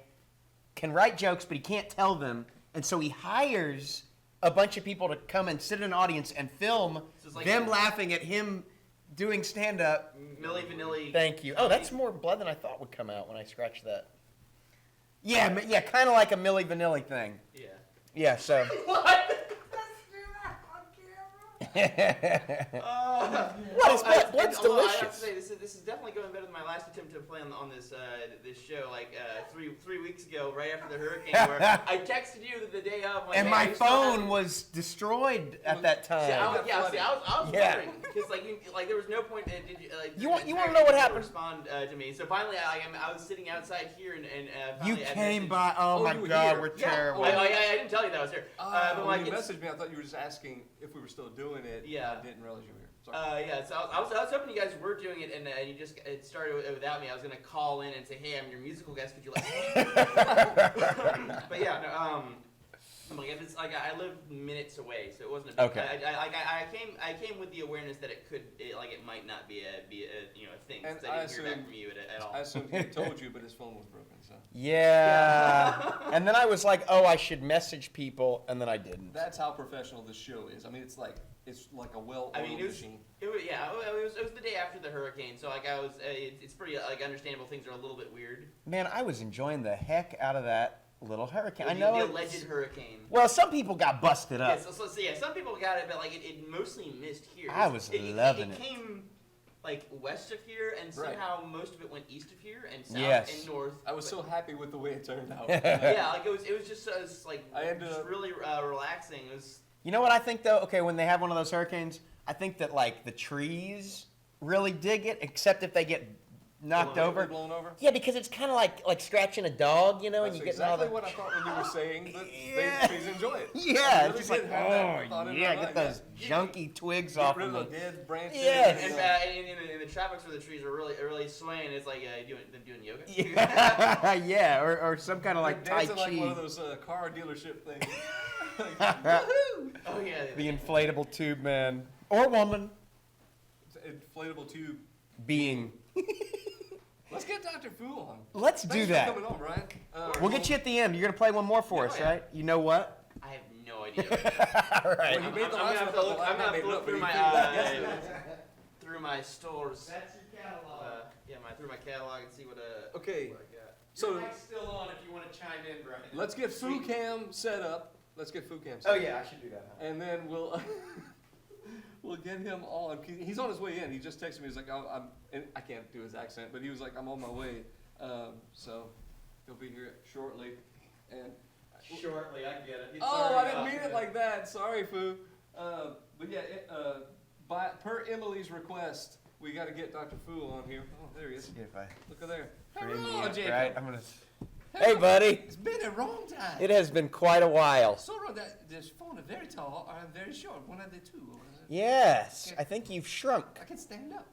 can write jokes but he can't tell them, and so he hires a bunch of people to come and sit in an audience and film So it's like them a- laughing at him doing stand up. Milli Vanilli. Thank you. Oh, that's more blood than I thought would come out when I scratched that. Yeah, yeah, kind of like a Milli Vanilli thing. Yeah. Yeah, so. What is blood? Blood's Although I have to delicious. say, this is definitely going better than my last attempt to play on this this show. Like 3 weeks ago, right after the hurricane, where I texted you the day of. Like, And hey, my you still have- phone was destroyed at that See, I time. was, yeah, see, I was Yeah. wondering because like there was no point. Did you like? You want- the you wanna entire know what time happened? Respond to me. So finally, I was sitting outside here and You finally I came messaged- by. Oh, Oh, my you were God, here. we're Yeah, terrible. I didn't tell you that I was here. But like When you it's- messaged me, I thought you were just asking if we were still doing it. Yeah. I didn't realize you were here. Sorry. Yeah, so I was hoping you guys were doing it, and it started without me. I was gonna call in and say, "Hey, I'm your musical guest. Could you let me?" But yeah, no, I'm like, if it's like I live minutes away, so it wasn't a big. Okay. I came with the awareness that it might not be a thing. And Since I didn't hear back from you at all. I assumed he had told you, but his phone was broken. So Yeah. And then I was like, oh, I should message people, and then I didn't. that's how professional this show is. I mean, it's like a well-oiled I mean, it was, machine. it was the day after the hurricane, so like it's pretty like understandable. Things are a little bit weird. Man, I was enjoying the heck out of that little hurricane. I The- know the it's- alleged hurricane. Well, some people got busted Yeah, up. so yeah, some people got it, but like it mostly missed here. I was loving it. It came like west of here, and Right. somehow most of it went east of here and south Yes. and north. I was so happy with the way it turned out. Yeah, like it was just like I ended just up- really relaxing. It was You know what I think, though? Okay, when they have one of those hurricanes, I think that, like, the trees really dig it, except if they get knocked over. Blown over. Yeah, because it's kind of like scratching a dog, you know, and That's you get exactly all the... what I thought when you were saying, but Yeah. they enjoy it. Yeah, I it's just really like, did have that thought oh, in yeah, my get mind, those junky twigs Get off rid of of the me. dead branches. Yes. and the traffics where the trees are really swaying. It's like doing yoga. Yeah, yeah, or some kind of like Tai dancing like one of Chi. those car dealership things. Oh yeah. The inflatable tube man. Or woman. Inflatable tube. Being. Let's get Dr. Fu on. Let's do Thanks that. for coming on, Brian. We'll get you at the end. You're going to play one more for us, yeah. right? You know what? I have no idea. All right. Well, you made the I'm last gonna have one to up, look. but I'm gonna have made to it look up, through but my you figured it out. through my stores. That's your catalog. Through my catalog and see what Okay, what I got. so Your mic's still on if you want to chime in, Brian. let's get FooCam set up. Let's get FooCam set Oh up. yeah, I should do that. Huh? And then we'll we'll get him on. He's on his way in. He just texted me. He's like, I'm and I can't do his accent, but he was like, I'm on my way. So he'll be here shortly. And Shortly, I get it. It's oh, I already didn't off. mean it like that. Sorry, Foo. But yeah, per Emily's request, we got to get Dr. Fu on here. Oh, there he is. If I Look at there. frame me Hello, up Jacob. right, I'm gonna. Hey, buddy. It's been a long time. It has been quite a while. Sorrow that this phone is very tall or very short. One of the two. Yes, I think you've shrunk. I can stand up.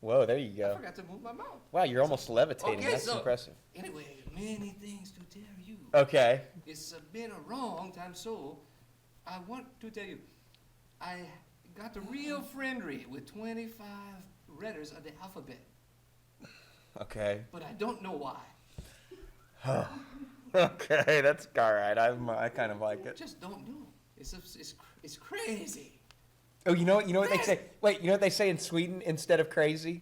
Whoa, there you I go. forgot to move my mouth. Wow, you're almost levitating. Okay, That's so- impressive. Anyway, many things to tell you. Okay. It's been a long time, so I want to tell you, I got real friendly with 25 letters of the alphabet, Okay. but I don't know why. Okay, that's all right. I kind of like I it. just don't know. It's crazy. Oh, you know what they say? Wait, you know what they say in Sweden instead of crazy?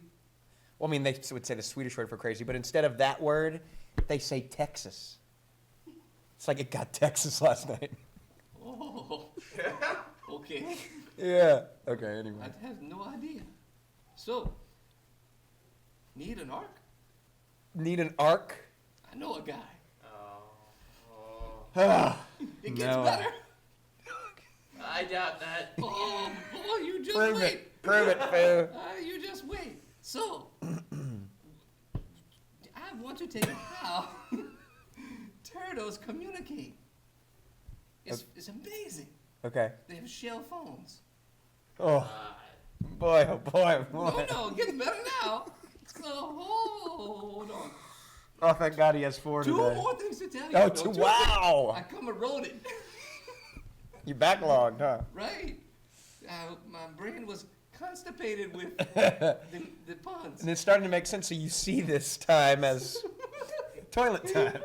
Well, I mean, they would say the Swedish word for crazy, but instead of that word, they say Texas. It's like it got Texas last night. Oh, okay. Yeah. Okay. Anyway. I have no idea. So, need an arc? Need an arc? I know a guy. Ah, It gets No. better. I doubt that. Oh, boy, you just Prove wait. it. Prove it, Foo. You just wait. So, I want want to tell you how turtles communicate. It's amazing. Okay. They have shell phones. Oh, boy, oh boy, boy. No, it gets better now. So, hold on. Oh, thank God he has 4 Two today. more things to tell you. Oh, No, two wow. things. I come and wrote it. You backlogged, huh? Right. My brain was constipated with the puns. And it's starting to make sense, so you see this time as toilet time.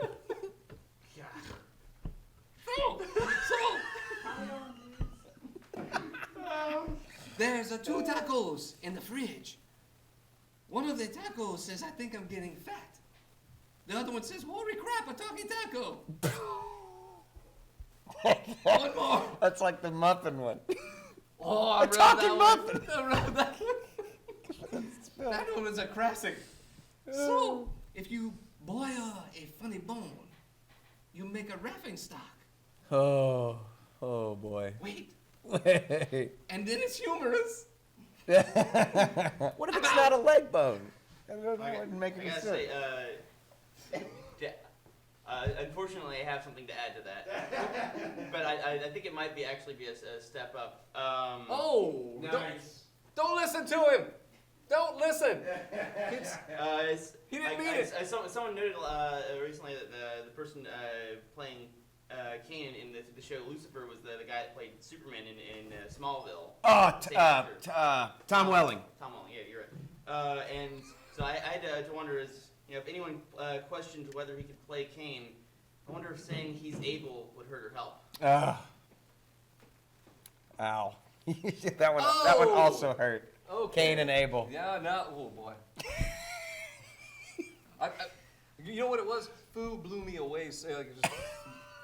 There's 2 tacos in the fridge. One of the tacos says, I think I'm getting fat. The other one says, holy crap, a talking taco. One more. That's like the muffin one. Oh, I A read talking that muffin. one. I read that one. That one was a classic. So, if you boil a funny bone, you make a laughing stock. Oh boy. Wait, Wait. and then it's humorous. What if it's not a leg bone? I don't know, I wouldn't make any gotta sense. say, unfortunately, I have something to add to that. But I think it might be actually be a step up. Oh, Nice. don't listen to him. Don't listen. He didn't mean it. Someone noted recently that the person playing Kanan in the show Lucifer was the guy that played Superman in Smallville. Oh, Same actor. Tom Welling. Tom Welling, yeah, you're right. And so I had to wonder, if anyone questioned whether he could play Kane, I wonder if saying he's able would hurt or help. Ow. that one Oh. also hurt. Okay. Cain and Abel. Yeah, no, oh boy. You know what it was? Food blew me away. So like it just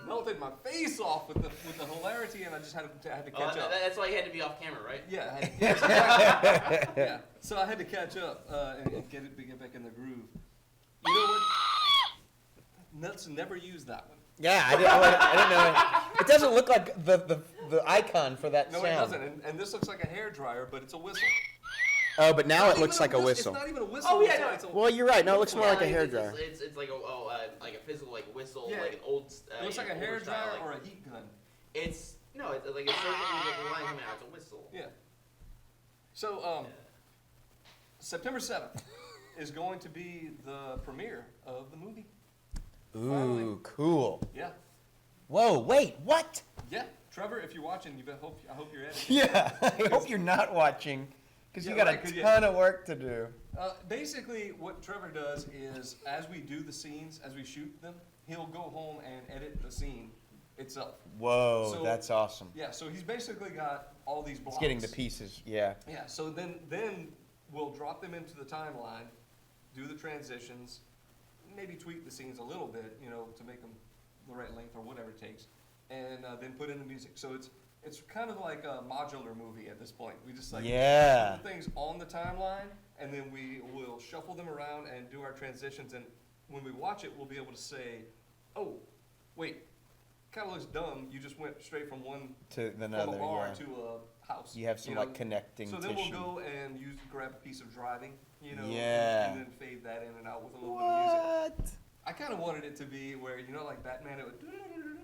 melted my face off with the hilarity, and I just had to catch up. That's why you had to be off camera, right? Yeah, yes, exactly. Yeah. So I had to catch up and get back in the groove. You know what? Nuts never used that one. Yeah, I didn't know. It doesn't look like the icon for that No, sound. it doesn't. And this looks like a hairdryer, but it's a whistle. Oh, but now Not it even looks like a whistle. It's not even a whistle. Oh, yeah, it's no. it's a, Well, you're right. No, it looks more like a hairdryer. It's like a physical whistle, Yeah. like an old. it looks like a older hairdryer style, like- or a heat gun. It's no, it's like a certain the line coming out. It's a whistle. Yeah. So, September 7th is going to be the premiere of the movie. Ooh, Finally. cool. Yeah. Whoa, wait, what? Yeah. Trevor, if you're watching, I hope you're editing. Yeah, I hope you're not watching, because you Yeah, got right, a 'cause ton of work to do. Basically, what Trevor does is, as we do the scenes, as we shoot them, he'll go home and edit the scene itself. Whoa, So- that's awesome. Yeah, so he's basically got all these blocks. It's getting the pieces, yeah. Yeah, so then we'll drop them into the timeline, do the transitions, maybe tweak the scenes a little bit, to make them the right length or whatever it takes, and then put in the music. So it's kind of like a modular movie at this point. We just Yeah. put the things on the timeline, and then we will shuffle them around and do our transitions. And when we watch it, we'll be able to say, "Oh, wait, kind of looks dumb. You just went straight from one To from another, a bar yeah. to a house." You have some like connecting So tissue. then we'll go and grab a piece of driving, Yeah. and then fade that in and out with a little bit of music. What? I kind of wanted it to be where, like Batman, it would.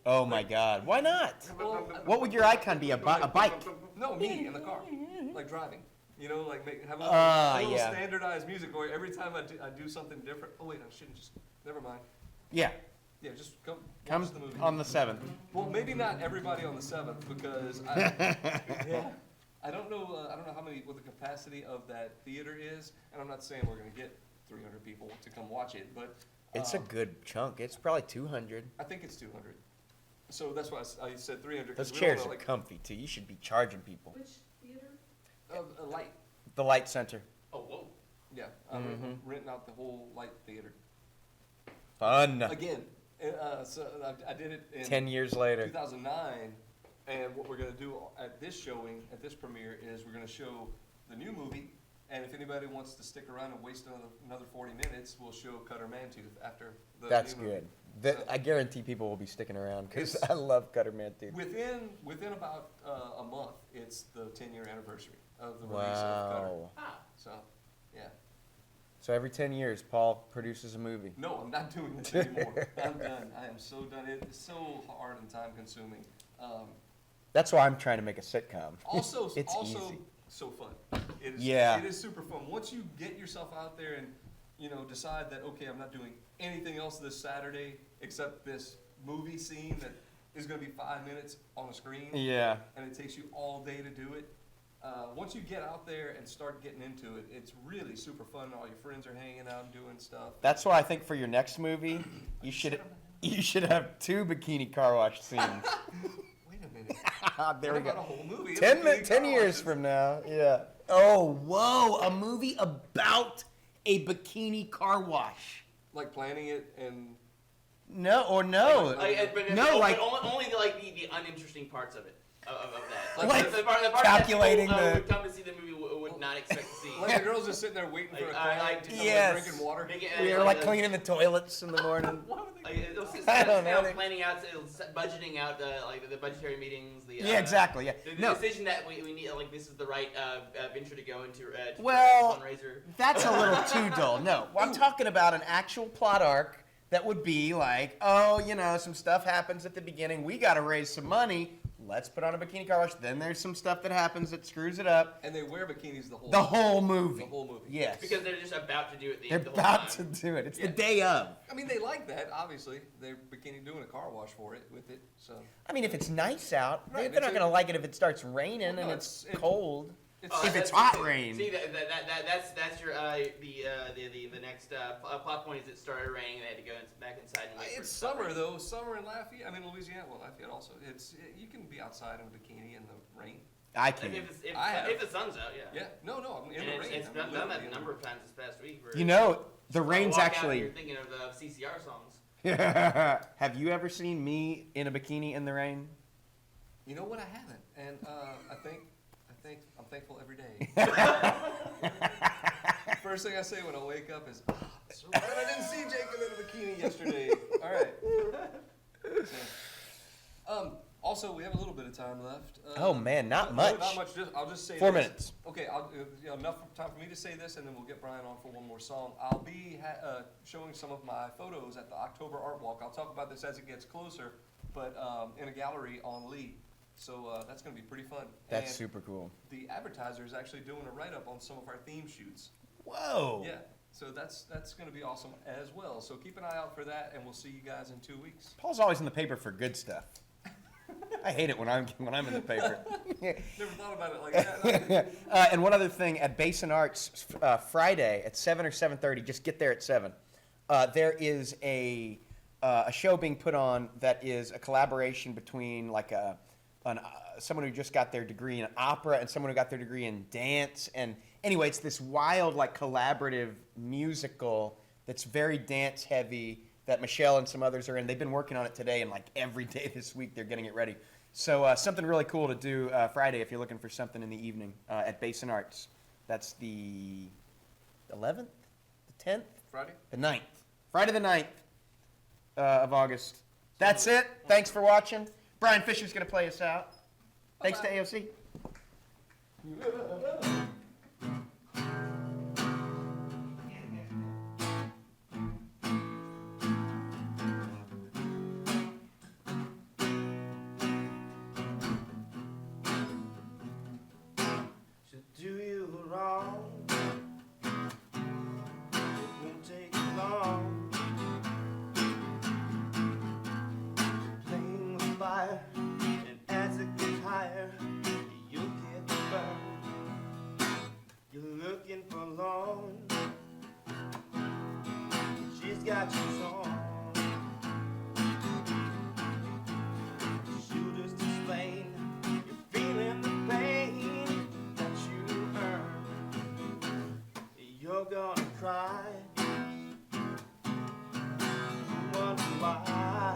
Oh my God, why not? Well, What would your icon be? A bike? No, me in the car, like driving. Have a little, Yeah. standardized music where every time I do something different. Oh wait, I shouldn't just. Never mind. Yeah, Yeah, just come come watch the movie. on the 7th. Well, maybe not everybody on the 7th because I don't know what the capacity of that theater is, and I'm not saying we're gonna get 300 people to come watch it, but It's a good chunk. It's probably 200. I think it's 200. So that's why I said 300. 'cause Those we don't chairs know, are comfy too. You should be charging people. Which theater? a light. The Light Center. Oh, whoa. Yeah, I'm renting out the whole light theater Fun. again. So I did it in 10 years later. 2009, and what we're gonna do at this showing, at this premiere, is we're gonna show the new movie, and if anybody wants to stick around and waste another 40 minutes, we'll show Cutter Mantooth after the That's new movie. good. So- I guarantee people will be sticking around because I love Cutter Mantooth. Within about a month, it's the 10-year anniversary of the release of Cutter. Wow. Ah. So, yeah. So every 10 years, Paul produces a movie. No, I'm not doing this anymore. I'm done. I am so done. It's so hard and time consuming. That's why I'm trying to make a sitcom. Also, It's also easy. so fun. It is, Yeah. It is super fun. Once you get yourself out there and, decide that, okay, I'm not doing anything else this Saturday except this movie scene that is going to be 5 minutes on the screen. Yeah. And it takes you all day to do it. Once you get out there and start getting into it, it's really super fun. All your friends are hanging out and doing stuff. That's why I think for your next movie, you should have 2 bikini car wash scenes. Wait a minute. There What we about go. a whole movie? 10 years from now, yeah. Oh, whoa, a movie about a bikini car wash. Like planning it and No. But No, like only the uninteresting parts of it. Of that. Like the part calculating that people, the- would come to see the movie would not expect to see. like the girls just sitting there waiting for a Like, car I- to come Yes. drinking water. we were like cleaning the toilets in the morning. I don't know. Planning out, budgeting out the budgetary meetings. Yeah, exactly. Yeah. The No, decision that we need, like, this is the right venture to go into. Well, fundraiser. that's a little too dull. No, I'm talking about an actual plot arc that would be like, oh, some stuff happens at the beginning. We got to raise some money. Let's put on a bikini car wash. Then there's some stuff that happens that screws it up. And they wear bikinis the whole movie. The whole movie. Yes. Because they're just about to do it. They're the whole about time. to do it. It's the Yeah. day of. I mean, they like that, obviously. They're bikini doing a car wash for it, with it, so. I mean, if it's nice out, Right, they're not it's a- going to like it if it starts raining Well, and no, it's it's- cold. It's, If it's that's- hot rain. See, that's your the next plot point is it started raining. They had to go back inside and wait for it it's to stop summer, raining. though. Summer in Lafayette, Louisiana, Lafayette also. You can be outside in a bikini in the rain. I If, can. if the sun's out, yeah. Yeah, no, I'm in And the it's, rain. it's I'm done that literally a in number the of times this past week. Where The rain's walk out and actually. You're thinking of CCR songs. Have you ever seen me in a bikini in the rain? You know what? I haven't, and I'm thankful every day. First thing I say when I wake up is, so glad I didn't see Jacob in a bikini yesterday. All right. So, also, we have a little bit of time left. Oh, man, not no, much. Not much. I'll just say 4 this. minutes. Okay, enough time for me to say this, and then we'll get Brian on for one more song. I'll be showing some of my photos at the October Art Walk. I'll talk about this as it gets closer, but in a gallery on Lee. So that's going to be pretty fun. That's And super cool. the advertiser is actually doing a write-up on some of our theme shoots. Whoa. Yeah, so that's going to be awesome as well. So keep an eye out for that, and we'll see you guys in 2 weeks. Paul's always in the paper for good stuff. I hate it when I'm in the paper. Never thought about it like that. And one other thing, at Basin Arts, Friday at 7 or 7:30, just get there at 7. There is a show being put on that is a collaboration between like someone who just got their degree in opera and someone who got their degree in dance. And anyway, it's this wild, like, collaborative musical that's very dance heavy that Michelle and some others are in. They've been working on it today, and like every day this week they're getting it ready. So something really cool to do Friday if you're looking for something in the evening at Basin Arts. That's the 11th, the 10th, Friday? the 9th. Friday the 9th of August. That's it. Thanks for watching. Brian Fisher's going to play us out. Thanks to AOC. She'll do you wrong. It won't take long. Playing with fire, and as it gets higher, you'll get burned. You're looking for long. She's got you on. She'll just explain. You're feeling the pain that you earned. You're gonna cry. Wonder why.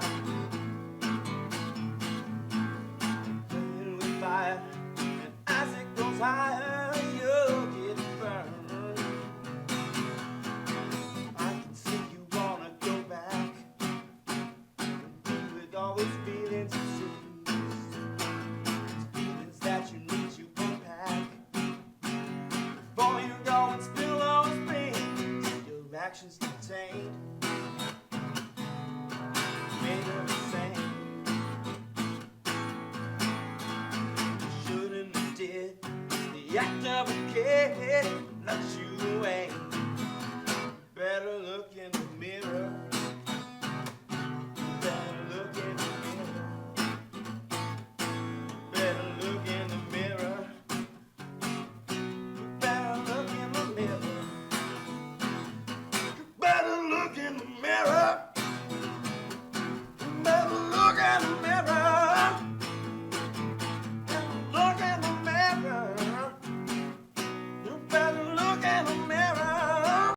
Playing with fire, and as it goes higher, you'll get burned. I can see you wanna go back. actions detained. Made of